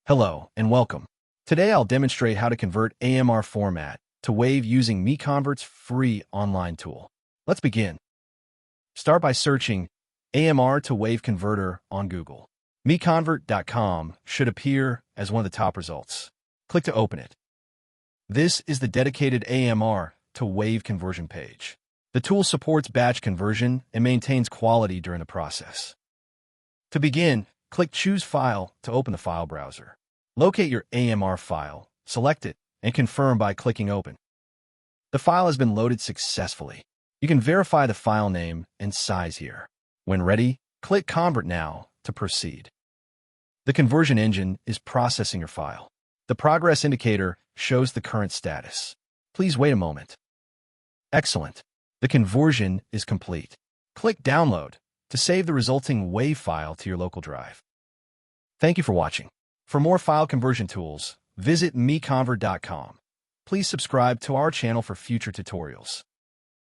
Hello and welcome. Today I'll demonstrate how to convert AMR format to WAV using MiConvert's free online tool. Let's begin. Start by searching AMR to WAV converter on Google. MiConvert.com should appear as one of the top results. Click to open it. This is the dedicated AMR to WAV conversion page. The tool supports batch conversion and maintains quality during the process. To begin, click Choose File to open the file browser. Locate your AMR file, select it, and confirm by clicking Open. The file has been loaded successfully. You can verify the file name and size here. When ready, click Convert Now to proceed. The conversion engine is processing your file. The progress indicator shows the current status. Please wait a moment. Excellent. The conversion is complete. Click Download to save the resulting WAV file to your local drive. Thank you for watching. For more file conversion tools, visit MiConvert.com. Please subscribe to our channel for future tutorials.